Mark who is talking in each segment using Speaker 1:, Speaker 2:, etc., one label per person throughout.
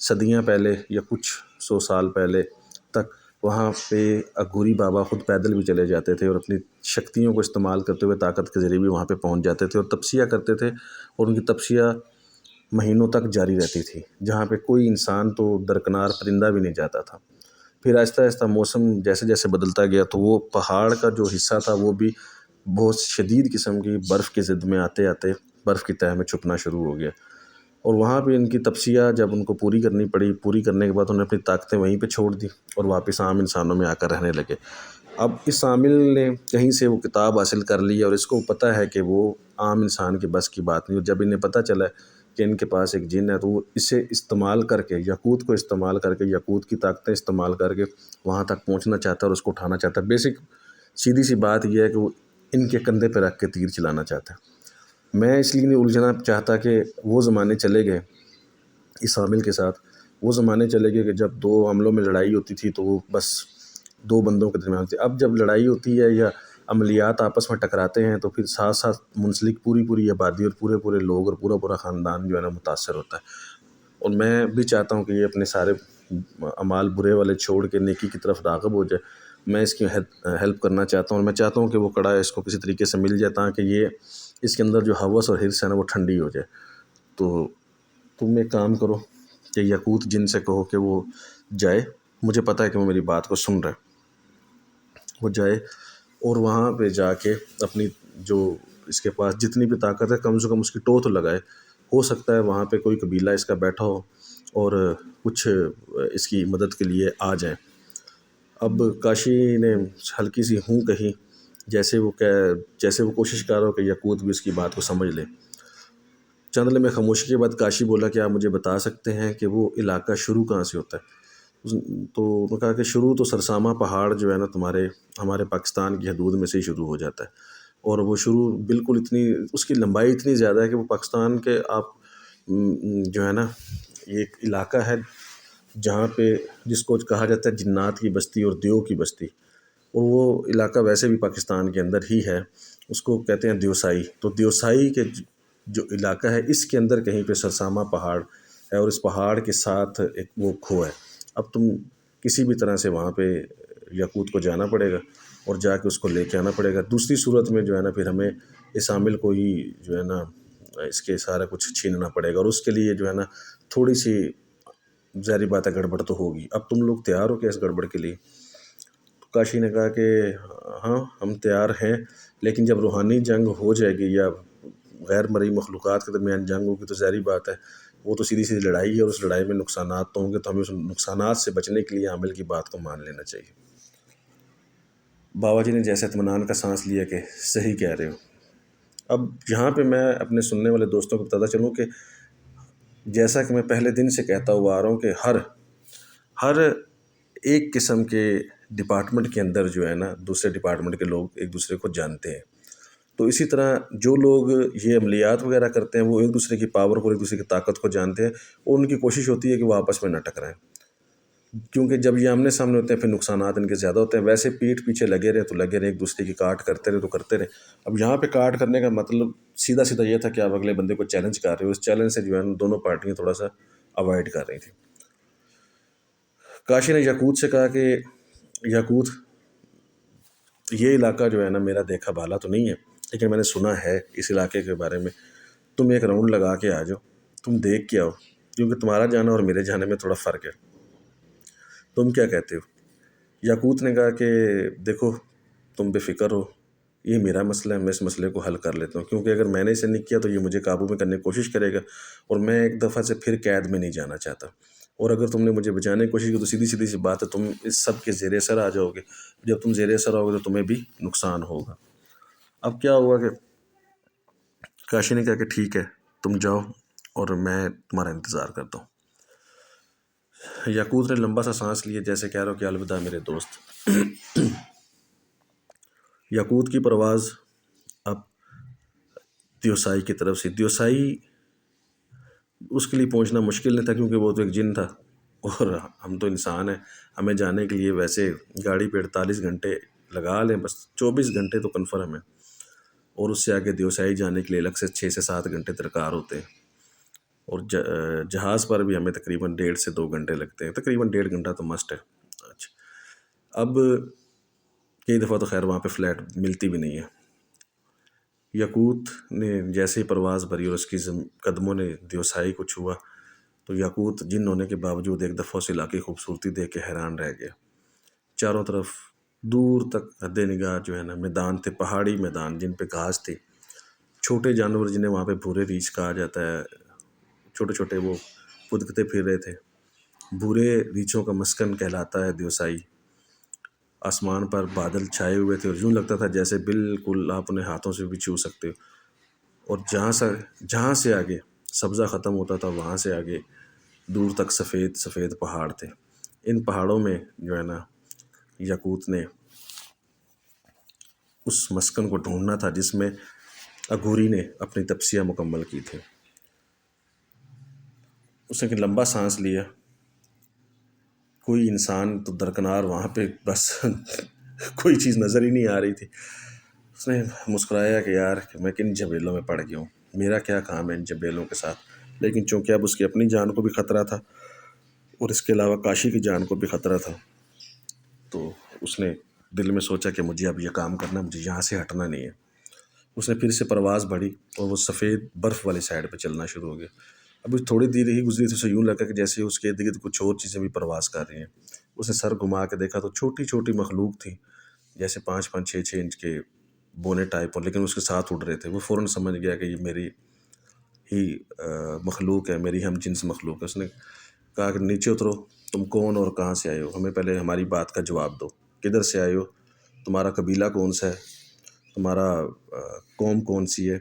Speaker 1: صدیاں پہلے یا کچھ 100 سال پہلے تک وہاں پہ اگوری بابا خود پیدل بھی چلے جاتے تھے اور اپنی شکتیوں کو استعمال کرتے ہوئے طاقت کے ذریعے بھی وہاں پہ پہنچ جاتے تھے اور تپسیہ کرتے تھے، اور ان کی تپسیہ مہینوں تک جاری رہتی تھی، جہاں پہ کوئی انسان تو درکنار پرندہ بھی نہیں جاتا تھا۔ پھر آہستہ آہستہ موسم جیسے جیسے بدلتا گیا تو وہ پہاڑ کا جو حصہ تھا وہ بھی بہت شدید قسم کی برف کی ضد میں آتے آتے برف کی تہہ میں چھپنا شروع ہو گیا، اور وہاں پہ ان کی تپسیہ جب ان کو پوری کرنی پڑی، پوری کرنے کے بعد انہوں نے اپنی طاقتیں وہیں پہ چھوڑ دی اور واپس عام انسانوں میں آ کر رہنے لگے۔ اب اس عامل نے کہیں سے وہ کتاب حاصل کر لی اور اس کو پتہ ہے کہ وہ عام انسان کے بس کی بات نہیں، اور جب انہیں پتہ چلا کہ ان کے پاس ایک جن ہے تو وہ اسے استعمال کر کے، یاقوت کو استعمال کر کے، یاقوت کی طاقتیں استعمال کر کے وہاں تک پہنچنا چاہتا ہے اور اس کو اٹھانا چاہتا ہے۔ بیسک سیدھی سی بات یہ ہے کہ وہ ان کے کندھے پہ رکھ کے تیر چلانا چاہتا ہے۔ میں اس لیے نہیں الجھنا چاہتا کہ وہ زمانے چلے گئے اس عامل کے ساتھ، وہ زمانے چلے گئے کہ جب دو عملوں میں لڑائی ہوتی تھی تو وہ بس دو بندوں کے درمیان ہوتی، اب جب لڑائی ہوتی ہے یا عملیات آپس میں ٹکراتے ہیں تو پھر ساتھ ساتھ منسلک پوری آبادی اور پورے لوگ اور پورا خاندان جو ہے نا متاثر ہوتا ہے۔ اور میں بھی چاہتا ہوں کہ یہ اپنے سارے اعمال برے والے چھوڑ کے نیکی کی طرف راغب ہو جائے۔ میں اس کی ہیلپ کرنا چاہتا ہوں، اور میں چاہتا ہوں کہ وہ کڑا اس کو کسی طریقے سے مل جائے تاکہ یہ اس کے اندر جو ہوس اور حرص ہے نا وہ ٹھنڈی ہو جائے۔ تو تم ایک کام کرو کہ یاقوت جن سے کہو کہ وہ جائے، مجھے پتہ ہے کہ وہ میری بات کو سن رہا ہے، وہ جائے اور وہاں پہ جا کے اپنی جو اس کے پاس جتنی بھی طاقت ہے کم سے کم اس کی ٹوہ تو لگائے۔ ہو سکتا ہے وہاں پہ کوئی قبیلہ اس کا بیٹھا ہو اور کچھ اس کی مدد کے لیے آ جائیں۔ اب کاشی نے ہلکی سی ہوں کہی، جیسے وہ کوشش کر رہا ہو کہ یاقوت بھی اس کی بات کو سمجھ لے۔ چند لمحے خاموشی کے بعد کاشی بولا کہ آپ مجھے بتا سکتے ہیں کہ وہ علاقہ شروع کہاں سے ہوتا ہے؟ تو انہوں نے کہا کہ شروع تو سرسامہ پہاڑ جو ہے نا ہمارے پاکستان کی حدود میں سے ہی شروع ہو جاتا ہے، اور وہ شروع بالکل اس کی لمبائی اتنی زیادہ ہے کہ وہ پاکستان کے آپ جو ہے نا یہ ایک علاقہ ہے جہاں پہ جس کو کہا جاتا ہے جنات کی بستی اور دیو کی بستی، اور وہ علاقہ ویسے بھی پاکستان کے اندر ہی ہے، اس کو کہتے ہیں دیوسائی۔ تو دیوسائی کے جو علاقہ ہے اس کے اندر کہیں پہ سرسامہ پہاڑ ہے، اور اس پہاڑ کے ساتھ ایک وہ کھو ہے۔ اب تم کسی بھی طرح سے وہاں پہ یاقوت کو جانا پڑے گا اور جا کے اس کو لے کے آنا پڑے گا، دوسری صورت میں جو ہے نا پھر ہمیں اس عامل کو ہی جو ہے نا اس کے سارا کچھ چھیننا پڑے گا، اور اس کے لیے جو ہے نا تھوڑی سی ظاہری بات ہے گڑبڑ تو ہوگی۔ اب تم لوگ تیار ہو کیا اس گڑبڑ کے لیے؟ تو کاشی نے کہا کہ ہاں ہم تیار ہیں، لیکن جب روحانی جنگ ہو جائے گی یا غیر مرئی مخلوقات کے درمیان جنگ ہوگی تو ظاہری بات ہے وہ تو سیدھی لڑائی ہے، اور اس لڑائی میں نقصانات تو ہوں گے، تو ہمیں اس نقصانات سے بچنے کے لیے عامل کی بات کو مان لینا چاہیے۔ بابا جی نے جیسے اطمینان کا سانس لیا کہ صحیح کہہ رہے ہو۔ اب یہاں پہ میں اپنے سننے والے دوستوں کو بتاتا چلوں کہ جیسا کہ میں پہلے دن سے کہتا ہوا آ رہا ہوں کہ ہر ایک قسم کے ڈپارٹمنٹ کے اندر جو ہے نا دوسرے ڈپارٹمنٹ کے لوگ ایک دوسرے کو جانتے ہیں، تو اسی طرح جو لوگ یہ عملیات وغیرہ کرتے ہیں وہ ایک دوسرے کی پاور کو، ایک دوسرے کی طاقت کو جانتے ہیں، اور ان کی کوشش ہوتی ہے کہ وہ آپس میں نہ ٹکرائیں، کیونکہ جب یہ آمنے سامنے ہوتے ہیں پھر نقصانات ان کے زیادہ ہوتے ہیں۔ ویسے پیٹھ پیچھے لگے رہے تو لگے رہے، ایک دوسرے کی کاٹ کرتے رہے تو کرتے رہے۔ اب یہاں پہ کاٹ کرنے کا مطلب سیدھا یہ تھا کہ آپ اگلے بندے کو چیلنج کر رہے ہو، اس چیلنج سے جو ہے دونوں پارٹیاں تھوڑا سا اوائڈ کر رہی تھیں۔ کاشی نے یاقوت سے کہا کہ یاقوت یہ علاقہ جو ہے نا میرا دیکھا بھالا تو نہیں ہے، لیکن میں نے سنا ہے اس علاقے کے بارے میں، تم ایک راؤنڈ لگا کے آ جاؤ، تم دیکھ کے آؤ، کیونکہ تمہارا جانا اور میرے جانے میں تھوڑا فرق ہے، تم کیا کہتے ہو؟ یاقوت نے کہا کہ دیکھو تم بے فکر ہو، یہ میرا مسئلہ ہے، میں اس مسئلے کو حل کر لیتا ہوں، کیونکہ اگر میں نے اسے نہیں کیا تو یہ مجھے قابو میں کرنے کی کوشش کرے گا، اور میں ایک دفعہ سے پھر قید میں نہیں جانا چاہتا، اور اگر تم نے مجھے بچانے کی کوشش کی تو سیدھی سی بات ہے تم اس سب کے زیر اثر آ جاؤ گے، جب تم زیر اثر آؤ گے تو تمہیں بھی نقصان ہوگا۔ اب کیا ہوا کہ کاشی نے کہا کہ ٹھیک ہے تم جاؤ اور میں تمہارا انتظار کرتا ہوں۔ یاقوت نے لمبا سا سانس لیا جیسے کہہ رہا ہو کہ الوداع میرے دوست۔ یاقوت کی پرواز اب دیوسائی کی طرف سے، دیوسائی اس کے لیے پہنچنا مشکل نہیں تھا کیونکہ وہ تو ایک جن تھا، اور ہم تو انسان ہیں، ہمیں جانے کے لیے ویسے گاڑی پہ 48 گھنٹے لگا لیں، بس 24 گھنٹے تو کنفرم ہے، اور اس سے آگے دیوسائی جانے کے لیے الگ سے 6 سے 7 گھنٹے درکار ہوتے ہیں۔ اور جہاز پر بھی ہمیں تقریباً 1.5 سے 2 گھنٹے لگتے ہیں، تقریباً 1.5 گھنٹہ تو مسٹ ہے۔ اچھا، اب کئی دفعہ تو خیر وہاں پہ فلیٹ ملتی بھی نہیں ہے۔ یاقوت نے جیسے ہی پرواز بھری اور اس کی قدموں نے دیوسائی کو چھوا، تو یاقوت جن ہونے کے باوجود ایک دفعہ اس علاقے کی خوبصورتی دیکھ کے حیران رہ گیا۔ چاروں طرف دور تک حد نگاہ جو ہے نا میدان تھے، پہاڑی میدان جن پہ گھاس تھی، چھوٹے جانور جنہیں وہاں پہ بھورے ریچھ کہا جاتا ہے، چھوٹے چھوٹے وہ پدکتے پھر رہے تھے۔ بھورے ریچھوں کا مسکن کہلاتا ہے دیوسائی۔ آسمان پر بادل چھائے ہوئے تھے اور یوں لگتا تھا جیسے بالکل آپ انہیں ہاتھوں سے بھی چھو سکتے ہو۔ اور جہاں سے آگے سبزہ ختم ہوتا تھا وہاں سے آگے دور تک سفید سفید پہاڑ تھے۔ ان پہاڑوں میں جو ہے نا یاقوت نے اس مسکن کو ڈھونڈنا تھا جس میں اگوری نے اپنی تپسیہ مکمل کی تھی۔ اس نے کہ لمبا سانس لیا، کوئی انسان تو درکنار وہاں پہ بس کوئی چیز نظر ہی نہیں آ رہی تھی۔ اس نے مسکرایا کہ یار میں کن جھمیلوں میں پڑ گیا ہوں، میرا کیا کام ہے ان جھمیلوں کے ساتھ۔ لیکن چونکہ اب اس کی اپنی جان کو بھی خطرہ تھا اور اس کے علاوہ کاشی کی جان کو بھی خطرہ تھا، تو اس نے دل میں سوچا کہ مجھے اب یہ کام کرنا، مجھے یہاں سے ہٹنا نہیں ہے۔ اس نے پھر سے پرواز بڑھی اور وہ سفید برف والی سائڈ پہ چلنا شروع ہو گیا۔ ابھی تھوڑی دیر ہی گزری تو اسے یوں لگا کہ جیسے اس کے ارد گرد کچھ اور چیزیں بھی پرواز کر رہی ہیں۔ اس نے سر گھما کے دیکھا تو چھوٹی چھوٹی مخلوق تھی، جیسے 5-5 6-6 انچ کے بونے ٹائپ پر، لیکن اس کے ساتھ اڑ رہے تھے۔ وہ فوراً سمجھ گیا کہ یہ میری ہی مخلوق ہے، میری ہم جنس مخلوق ہے۔ اس نے کہا کہ نیچے اترو، تم کون اور کہاں سے آئے ہو؟ ہمیں پہلے ہماری بات کا جواب دو، کدھر سے آئے ہو؟ تمہارا قبیلہ کون سا ہے؟ تمہارا قوم کون سی ہے؟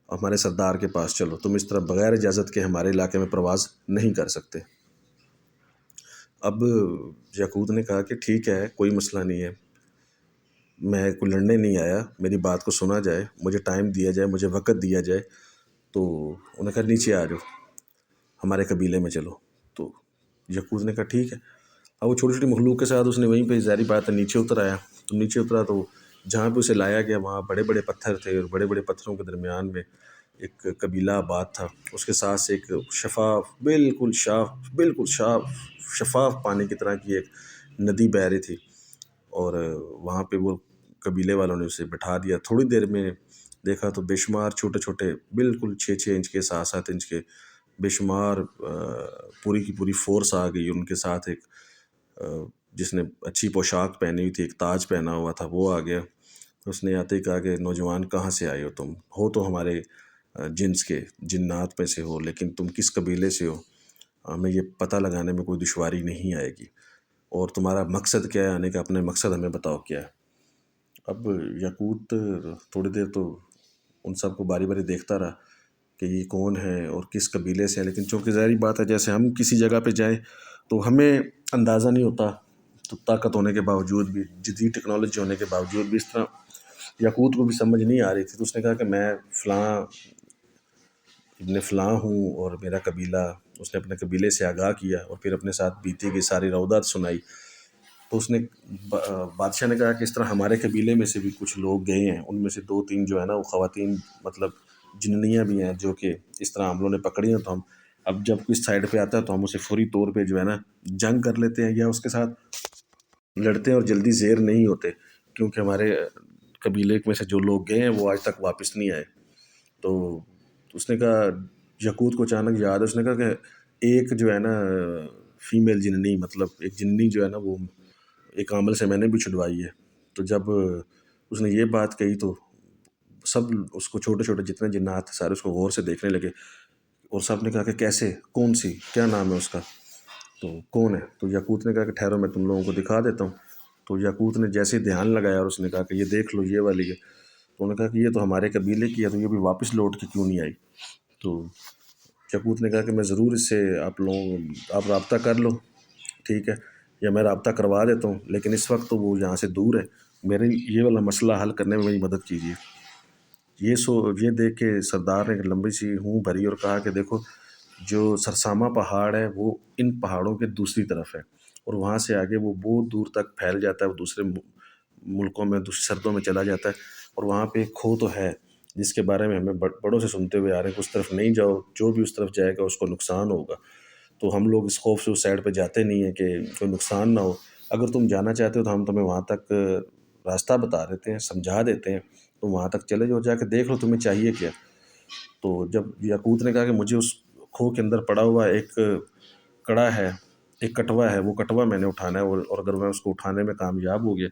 Speaker 1: ہمارے سردار کے پاس چلو، تم اس طرح بغیر اجازت کے ہمارے علاقے میں پرواز نہیں کر سکتے۔ اب یاقوت نے کہا کہ ٹھیک ہے، کوئی مسئلہ نہیں ہے، میں کوئی لڑنے نہیں آیا، میری بات کو سنا جائے، مجھے ٹائم دیا جائے، مجھے وقت دیا جائے۔ تو انہوں نے کہا نیچے آ جاؤ، ہمارے قبیلے میں چلو۔ تو یاقوت نے کہا ٹھیک ہے۔ اب وہ چھوٹی چھوٹی مخلوق کے ساتھ اس نے وہیں پہ ظاہری بات ہے نیچے اتر آیا۔ تو نیچے اترا تو جہاں پہ اسے لایا گیا وہاں بڑے بڑے پتھر تھے، اور بڑے بڑے پتھروں کے درمیان میں ایک قبیلہ آباد تھا۔ اس کے ساتھ سے ایک بالکل شفاف پانی کی طرح کی ایک ندی بہہ رہی تھی، اور وہاں پہ وہ قبیلے والوں نے اسے بٹھا دیا۔ تھوڑی دیر میں دیکھا تو بے شمار چھوٹے چھوٹے بالکل 6-6 انچ کے 7-7 انچ کے بے شمار پوری کی پوری فورس آ گئی۔ ان کے ساتھ ایک جس نے اچھی پوشاک پہنی ہوئی تھی، ایک تاج پہنا ہوا تھا، وہ آ گیا۔ اس نے آتے ہی کہا کہ نوجوان کہاں سے آئے ہو تم؟ ہو تو ہمارے جنس کے، جنات میں سے ہو، لیکن تم کس قبیلے سے ہو؟ ہمیں یہ پتہ لگانے میں کوئی دشواری نہیں آئے گی، اور تمہارا مقصد کیا ہے آنے کا؟ اپنے مقصد ہمیں بتاؤ کیا ہے۔ اب یاقوت تھوڑی دیر تو ان سب کو باری باری دیکھتا رہا کہ یہ کون ہے اور کس قبیلے سے ہے، لیکن چونکہ ظاہری بات ہے جیسے ہم کسی جگہ پہ جائیں تو ہمیں اندازہ نہیں ہوتا، تو طاقت ہونے کے باوجود بھی، جدید ٹیکنالوجی ہونے کے باوجود بھی، اس طرح یاقوت کو بھی سمجھ نہیں آ رہی تھی۔ تو اس نے کہا کہ میں فلاں ابن فلاں ہوں اور میرا قبیلہ، اس نے اپنے قبیلے سے آگاہ کیا اور پھر اپنے ساتھ بیتی گئی ساری روایات سنائی۔ تو اس نے بادشاہ نے کہا کہ اس طرح ہمارے قبیلے میں سے بھی کچھ لوگ گئے ہیں، ان میں سے 2-3 جو ہے نا وہ خواتین، مطلب جننیاں بھی ہیں، جو کہ اس طرح ہم لوگوں نے پکڑی ہیں۔ تو ہم اب جب کوئی سائڈ پہ آتا ہے تو ہم اسے فوری طور پہ جو ہے نا جنگ کر لیتے ہیں یا اس کے ساتھ لڑتے ہیں، اور جلدی زیر نہیں ہوتے، کیونکہ ہمارے قبیلے میں سے جو لوگ گئے ہیں وہ آج تک واپس نہیں آئے۔ تو اس نے کہا، یاقوت کو اچانک یاد ہے، اس نے کہا کہ ایک جو ہے نا فیمیل جننی، مطلب ایک جننی جو ہے نا وہ ایک عامل سے میں نے بھی چھڑوائی ہے۔ تو جب اس نے یہ بات کہی تو سب اس کو، چھوٹے چھوٹے جتنے جنات تھے سارے اس کو غور سے دیکھنے لگے، اور سب نے کہا کہ کیسے، کون سی، کیا نام ہے اس کا، تو کون ہے؟ تو یاقوت نے کہا کہ ٹھہرو میں تم لوگوں کو دکھا دیتا ہوں۔ تو یاقوت نے جیسے ہی دھیان لگایا اور اس نے کہا کہ یہ دیکھ لو، یہ والی ہے۔ تو انہوں نے کہا کہ یہ تو ہمارے قبیلے کی ہے، تو یہ بھی واپس لوٹ کے کیوں نہیں آئی؟ تو یاقوت نے کہا کہ میں ضرور اس سے آپ رابطہ کر لو، ٹھیک ہے، یا میں رابطہ کروا دیتا ہوں، لیکن اس وقت تو وہ یہاں سے دور ہے، میرے یہ والا مسئلہ حل کرنے میں میری مدد کیجیے۔ یہ دیکھ کے سردار نے لمبی سی ہوں بھری اور کہا کہ دیکھو، جو سرسامہ پہاڑ ہے وہ ان پہاڑوں کے دوسری طرف ہے، اور وہاں سے آگے وہ بہت دور تک پھیل جاتا ہے، وہ دوسرے ملکوں میں، دوسرے سردوں میں چلا جاتا ہے، اور وہاں پہ ایک کھو تو ہے، جس کے بارے میں ہمیں بڑوں سے سنتے ہوئے آ رہے ہیں کہ اس طرف نہیں جاؤ، جو بھی اس طرف جائے گا اس کو نقصان ہوگا۔ تو ہم لوگ اس خوف سے اس سائڈ پہ جاتے نہیں ہیں کہ کوئی نقصان نہ ہو۔ اگر تم جانا چاہتے ہو تو ہم تمہیں وہاں تک راستہ بتا دیتے ہیں، سمجھا دیتے ہیں، تم وہاں تک چلے جاؤ، جا کے دیکھ لو تمہیں چاہیے کیا۔ تو جب یاقوت نے کہا کہ مجھے اس کھو کے اندر پڑا ہوا ایک کڑا ہے، ایک کٹوا ہے، وہ کٹوا میں نے اٹھانا ہے، اور اگر میں اس کو اٹھانے میں کامیاب ہو گیا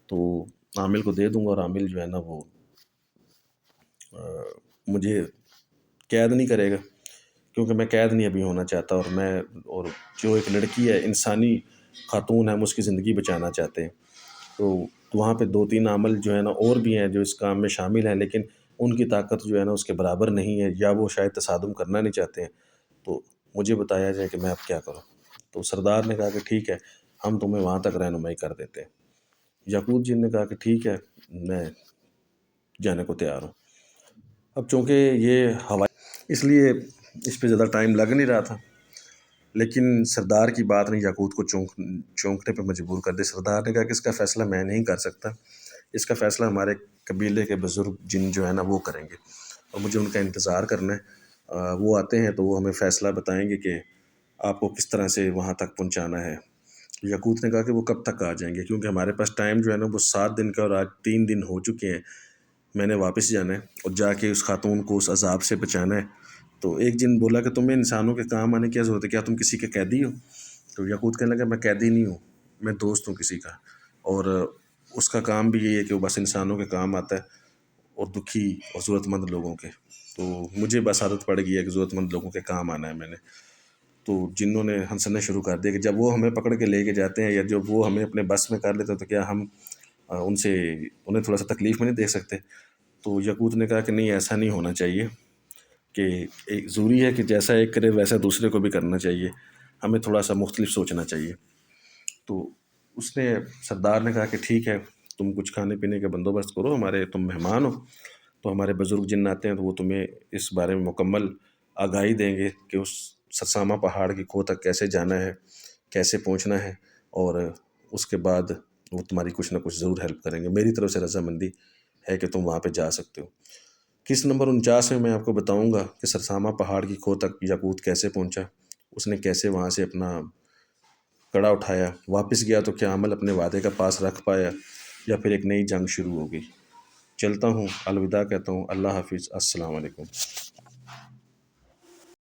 Speaker 1: تو عامل کو دے دوں گا، اور عامل جو ہے نا وہ مجھے قید نہیں کرے گا، کیونکہ میں قید نہیں ابھی ہونا چاہتا، اور جو ایک لڑکی ہے، انسانی خاتون ہے، ہم اس کی زندگی بچانا چاہتے ہیں۔ تو وہاں پہ 2-3 عامل جو ہے نا اور بھی ہیں جو اس کام میں شامل ہیں، لیکن ان کی طاقت جو ہے نا اس کے برابر نہیں ہے، یا وہ شاید تصادم کرنا نہیں چاہتے ہیں۔ تو مجھے بتایا جائے کہ میں اب کیا کروں۔ تو سردار نے کہا کہ ٹھیک ہے، ہم تمہیں وہاں تک رہنمائی کر دیتے ہیں۔ یاقوت جی نے کہا کہ ٹھیک ہے، میں جانے کو تیار ہوں۔ اب چونکہ یہ ہوائی، اس لیے اس پہ زیادہ ٹائم لگ نہیں رہا تھا، لیکن سردار کی بات نے یاقوت کو چونکنے پہ مجبور کر دیا۔ سردار نے کہا کہ اس کا فیصلہ میں نہیں کر سکتا، اس کا فیصلہ ہمارے قبیلے کے بزرگ جن جو ہے نا وہ کریں گے، اور مجھے ان کا انتظار کرنا ہے۔ وہ آتے ہیں تو وہ ہمیں فیصلہ بتائیں گے کہ آپ کو کس طرح سے وہاں تک پہنچانا ہے۔ یاقوت نے کہا کہ وہ کب تک آ جائیں گے، کیونکہ ہمارے پاس ٹائم جو ہے نا وہ 7 دن کا، اور آج 3 دن ہو چکے ہیں۔ میں نے واپس جانا ہے اور جا کے اس خاتون کو اس عذاب سے بچانا ہے۔ تو ایک جن بولا کہ تمہیں انسانوں کے کام آنے کی کیا ضرورت ہے، کیا تم کسی کے قیدی ہو؟ تو یاقوت کہنے لگا میں قیدی نہیں ہوں، میں دوست ہوں کسی کا، اور اس کا کام بھی یہی ہے کہ وہ بس انسانوں کے کام آتا ہے، اور دکھی اور ضرورت مند لوگوں کے۔ تو مجھے بس عادت پڑ گئی ہے کہ ضرورت مند لوگوں کے کام آنا ہے میں نے۔ تو جنوں نے ہنسنا شروع کر دیا کہ جب وہ ہمیں پکڑ کے لے کے جاتے ہیں، یا جب وہ ہمیں اپنے بس میں کر لیتے ہیں، تو کیا ہم انہیں تھوڑا سا تکلیف میں نہیں دیکھ سکتے؟ تو یاقوت نے کہا کہ نہیں، ایسا نہیں ہونا چاہیے، کہ ایک ضروری ہے کہ جیسا ایک کرے ویسا دوسرے کو بھی کرنا چاہیے، ہمیں تھوڑا سا مختلف سوچنا چاہیے۔ تو سردار نے کہا کہ ٹھیک ہے، تم کچھ کھانے پینے کا بندوبست کرو، تم مہمان ہو، تو ہمارے بزرگ جن آتے ہیں تو وہ تمہیں اس بارے میں مکمل آگاہی دیں گے کہ اس سرسامہ پہاڑ کی کھو تک کیسے جانا ہے، کیسے پہنچنا ہے، اور اس کے بعد وہ تمہاری کچھ نہ کچھ ضرور ہیلپ کریں گے۔ میری طرف سے رضامندی ہے کہ تم وہاں پہ جا سکتے ہو۔ کس نمبر 49 میں آپ کو بتاؤں گا کہ سرسامہ پہاڑ کی کھو تک یاقوت کیسے پہنچا، اس نے کیسے وہاں سے اپنا کڑا اٹھایا، واپس گیا تو کیا عمل اپنے وعدے کا پاس رکھ پایا، یا پھر ایک نئی جنگ شروع ہو گئی۔ چلتا ہوں، الوداع کہتا ہوں، اللہ حافظ، السلام علیکم۔